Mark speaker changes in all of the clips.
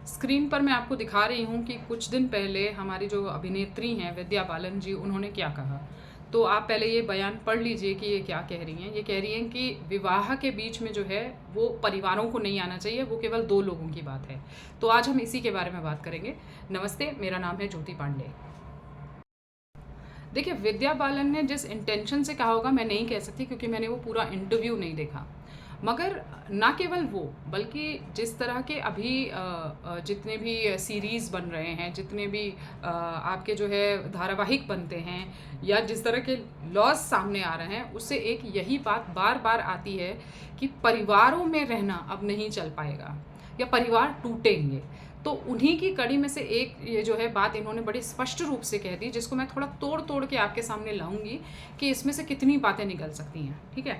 Speaker 1: Screen पर मैं आपको दिखा रही हूँ कि कुछ दिन पहले हमारी जो अभिनेत्री हैं विद्या बालन जी, उन्होंने क्या कहा। तो आप पहले ये बयान पढ़ लीजिए कि ये क्या कह रही हैं। ये कह रही हैं कि विवाह के बीच में जो है वो परिवारों को नहीं आना चाहिए, वो केवल 2 लोगों की बात है। तो आज हम इसी के बारे में बात करेंगे। नमस्ते, मेरा नाम है ज्योति पांडे। देखिए, विद्या बालन ने जिस इंटेंशन से कहा होगा मैं नहीं कह सकती, क्योंकि मैंने वो पूरा इंटरव्यू नहीं देखा। मगर ना केवल वो, बल्कि जिस तरह के अभी जितने भी सीरीज़ बन रहे हैं, जितने भी आपके जो है धारावाहिक बनते हैं, या जिस तरह के लॉज सामने आ रहे हैं, उससे एक यही बात बार बार आती है कि परिवारों में रहना अब नहीं चल पाएगा या परिवार टूटेंगे। तो उन्हीं की कड़ी में से एक ये जो है बात इन्होंने बड़ी स्पष्ट रूप से कह दी, जिसको मैं थोड़ा तोड़ तोड़ के आपके सामने लाऊंगी कि इसमें से कितनी बातें निकल सकती हैं। ठीक है,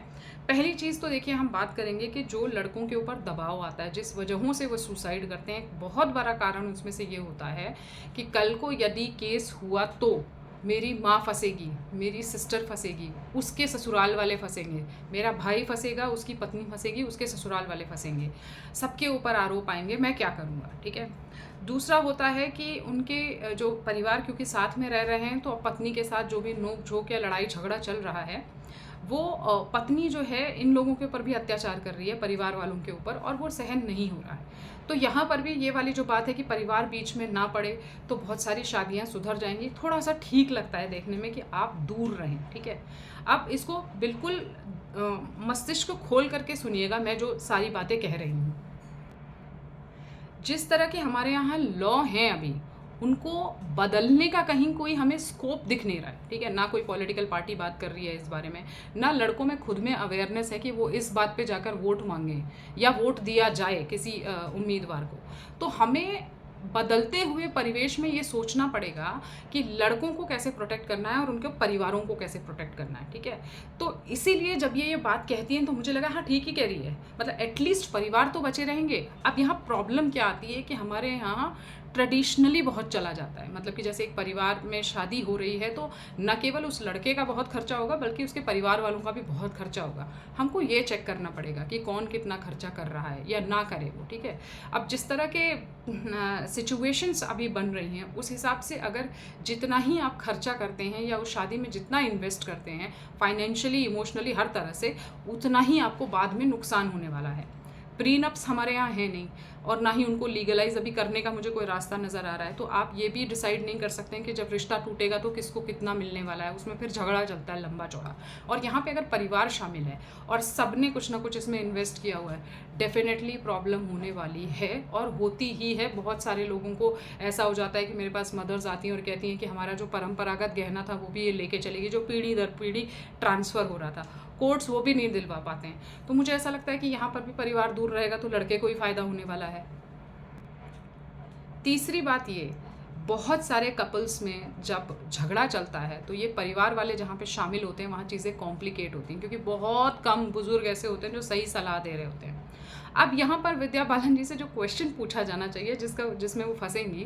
Speaker 1: पहली चीज़ तो देखिए, हम बात करेंगे कि जो लड़कों के ऊपर दबाव आता है, जिस वजहों से वो सुसाइड करते हैं, एक बहुत बड़ा कारण उसमें से ये होता है कि कल को यदि केस हुआ तो मेरी माँ फंसेगी, मेरी सिस्टर फंसेगी, उसके ससुराल वाले फंसेंगे, मेरा भाई फंसेगा, उसकी पत्नी फंसेगी, उसके ससुराल वाले फंसेंगे, सबके ऊपर आरोप आएंगे, मैं क्या करूँगा। ठीक है। दूसरा होता है कि उनके जो परिवार, क्योंकि साथ में रह रहे हैं, तो पत्नी के साथ जो भी नोक झोंक या लड़ाई झगड़ा चल रहा है, वो पत्नी जो है इन लोगों के ऊपर भी अत्याचार कर रही है, परिवार वालों के ऊपर, और वो सहन नहीं हो रहा है। तो यहाँ पर भी ये वाली जो बात है कि परिवार बीच में ना पड़े, तो बहुत सारी शादियाँ सुधर जाएंगी। थोड़ा सा ठीक लगता है देखने में कि आप दूर रहें। ठीक है, अब इसको बिल्कुल मस्तिष्क को खोल करके सुनिएगा, मैं जो सारी बातें कह रही हूँ। जिस तरह के हमारे यहाँ लॉ हैं अभी, उनको बदलने का कहीं कोई हमें स्कोप दिख नहीं रहा है। ठीक है, ना कोई पॉलिटिकल पार्टी बात कर रही है इस बारे में, ना लड़कों में खुद में अवेयरनेस है कि वो इस बात पे जाकर वोट मांगे या वोट दिया जाए किसी उम्मीदवार को। तो हमें बदलते हुए परिवेश में ये सोचना पड़ेगा कि लड़कों को कैसे प्रोटेक्ट करना है और उनके परिवारों को कैसे प्रोटेक्ट करना है। ठीक है, तो इसीलिए जब ये बात कहती हैं तो मुझे लगा हाँ ठीक ही कह रही है, मतलब एटलीस्ट परिवार तो बचे रहेंगे। अब यहाँ प्रॉब्लम क्या आती है कि हमारे यहाँ ट्रेडिशनली बहुत चला जाता है, मतलब कि जैसे एक परिवार में शादी हो रही है तो न केवल उस लड़के का बहुत खर्चा होगा, बल्कि उसके परिवार वालों का भी बहुत खर्चा होगा। हमको ये चेक करना पड़ेगा कि कौन कितना खर्चा कर रहा है या ना करे वो। ठीक है, अब जिस तरह के सिचुएशंस अभी बन रही हैं, उस हिसाब से अगर जितना ही आप खर्चा करते हैं या उस शादी में जितना इन्वेस्ट करते हैं फाइनेंशियली, इमोशनली, हर तरह से, उतना ही आपको बाद में नुकसान होने वाला है। प्रीनप्स हमारे यहाँ है नहीं, और ना ही उनको लीगलाइज अभी करने का मुझे कोई रास्ता नज़र आ रहा है। तो आप ये भी डिसाइड नहीं कर सकते हैं कि जब रिश्ता टूटेगा तो किसको कितना मिलने वाला है, उसमें फिर झगड़ा चलता है लंबा चौड़ा। और यहाँ पे अगर परिवार शामिल है और सब ने कुछ ना कुछ इसमें इन्वेस्ट किया हुआ है, डेफिनेटली प्रॉब्लम होने वाली है और होती ही है। बहुत सारे लोगों को ऐसा हो जाता है कि मेरे पास मदर्स आती हैं और कहती हैं कि हमारा जो परंपरागत गहना था वो भी ये लेके चलेगी, जो पीढ़ी दर पीढ़ी ट्रांसफ़र हो रहा था, कोर्ट्स वो भी नहीं दिलवा पाते हैं। तो मुझे ऐसा लगता है कि यहाँ पर भी परिवार दूर रहेगा तो लड़के को ही फ़ायदा होने वाला है। तीसरी बात ये, बहुत सारे कपल्स में जब झगड़ा चलता है तो ये परिवार वाले जहाँ पे शामिल होते हैं वहाँ चीज़ें कॉम्प्लिकेट होती हैं, क्योंकि बहुत कम बुजुर्ग ऐसे होते हैं जो सही सलाह दे रहे होते हैं। अब यहाँ पर विद्या बालन जी से जो क्वेश्चन पूछा जाना चाहिए, जिसमें वो फंसेंगी,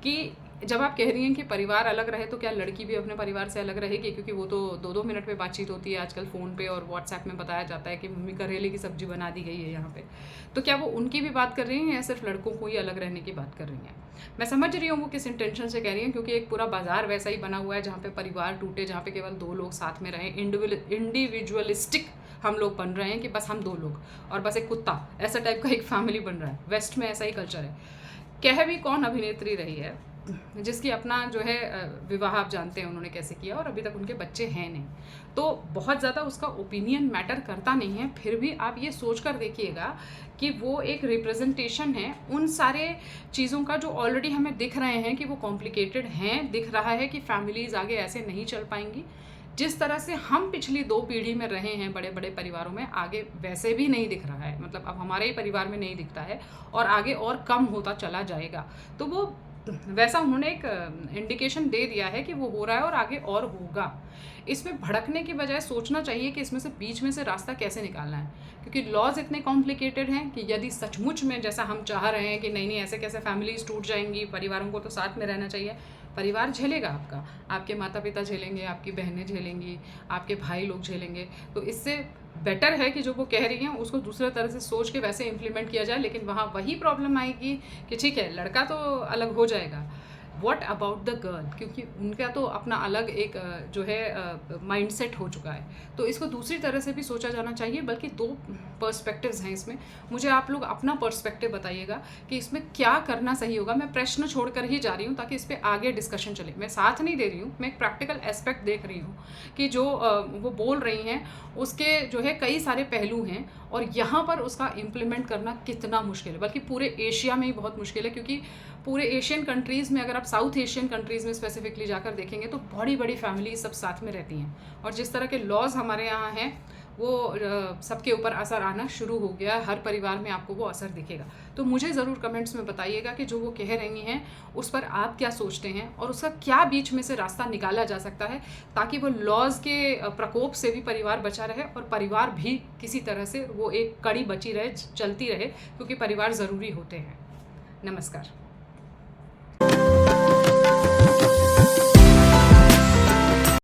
Speaker 1: कि जब आप कह रही हैं कि परिवार अलग रहे तो क्या लड़की भी अपने परिवार से अलग रहेगी, क्योंकि वो तो 2-2 मिनट पे बातचीत होती है आजकल फ़ोन पे और व्हाट्सएप में बताया जाता है कि मम्मी करेले की सब्ज़ी बना दी गई है यहाँ पे। तो क्या वो उनकी भी बात कर रही हैं या सिर्फ लड़कों को ही अलग रहने की बात कर रही हैं? मैं समझ रही हूँ वो किस इंटेंशन से कह रही हैं, क्योंकि एक पूरा बाजार वैसा ही बना हुआ है जहाँ पे परिवार टूटे, जहाँ पे केवल 2 लोग साथ में रहें, इंडिविजुअलिस्टिक हम लोग बन रहे हैं कि बस हम 2 लोग और बस एक कुत्ता, ऐसा टाइप का एक फैमिली बन रहा है। वेस्ट में ऐसा ही कल्चर है। कह भी कौन अभिनेत्री रही है जिसकी अपना जो है विवाह आप जानते हैं उन्होंने कैसे किया, और अभी तक उनके बच्चे हैं नहीं। तो बहुत ज़्यादा उसका ओपिनियन मैटर करता नहीं है। फिर भी आप ये सोच कर देखिएगा कि वो एक रिप्रेजेंटेशन है उन सारे चीज़ों का जो ऑलरेडी हमें दिख रहे हैं कि वो कॉम्प्लिकेटेड हैं। दिख रहा है कि फैमिलीज़ आगे ऐसे नहीं चल पाएंगी। जिस तरह से हम पिछली 2 पीढ़ी में रहे हैं बड़े बड़े परिवारों में, आगे वैसे भी नहीं दिख रहा है, मतलब अब हमारे ही परिवार में नहीं दिखता है और आगे और कम होता चला जाएगा। तो वो वैसा उन्होंने एक इंडिकेशन दे दिया है कि वो हो रहा है और आगे और होगा। इसमें भड़कने की बजाय सोचना चाहिए कि इसमें से बीच में से रास्ता कैसे निकालना है, क्योंकि लॉज इतने कॉम्प्लिकेटेड हैं कि यदि सचमुच में जैसा हम चाह रहे हैं कि नहीं नहीं ऐसे कैसे फैमिलीज टूट जाएंगी, परिवारों को तो साथ में रहना चाहिए, परिवार झेलेगा आपका, आपके माता पिता झेलेंगे, आपकी बहनें झेलेंगी, आपके भाई लोग झेलेंगे। तो इससे बेटर है कि जो वो कह रही हैं उसको दूसरे तरह से सोच के वैसे इम्प्लीमेंट किया जाए, लेकिन वहाँ वही प्रॉब्लम आएगी कि ठीक है लड़का तो अलग हो जाएगा, व्हाट अबाउट द गर्ल, क्योंकि उनका तो अपना अलग एक जो है माइंडसेट हो चुका है। तो इसको दूसरी तरह से भी सोचा जाना चाहिए, बल्कि दो पर्सपेक्टिव्स हैं इसमें। मुझे आप लोग अपना पर्सपेक्टिव बताइएगा कि इसमें क्या करना सही होगा। मैं प्रश्न छोड़कर ही जा रही हूँ ताकि इस पर आगे डिस्कशन चले, मैं साथ नहीं दे रही हूँ, मैं एक प्रैक्टिकल एस्पेक्ट देख रही हूँ कि जो वो बोल रही हैं उसके जो है कई सारे पहलू हैं, और यहाँ पर उसका इम्प्लीमेंट करना कितना मुश्किल है, बल्कि पूरे एशिया में ही बहुत मुश्किल है। क्योंकि पूरे एशियन कंट्रीज़ में, अगर आप साउथ एशियन कंट्रीज़ में स्पेसिफिकली जाकर देखेंगे तो बड़ी बड़ी फैमिली सब साथ में रहती हैं, और जिस तरह के लॉज हमारे यहाँ हैं वो सबके ऊपर असर आना शुरू हो गया है, हर परिवार में आपको वो असर दिखेगा। तो मुझे ज़रूर कमेंट्स में बताइएगा कि जो वो कह रही हैं उस पर आप क्या सोचते हैं, और उसका क्या बीच में से रास्ता निकाला जा सकता है ताकि वो लॉज के प्रकोप से भी परिवार बचा रहे और परिवार भी किसी तरह से वो एक कड़ी बची रहे, चलती रहे, क्योंकि परिवार ज़रूरी होते हैं। नमस्कार।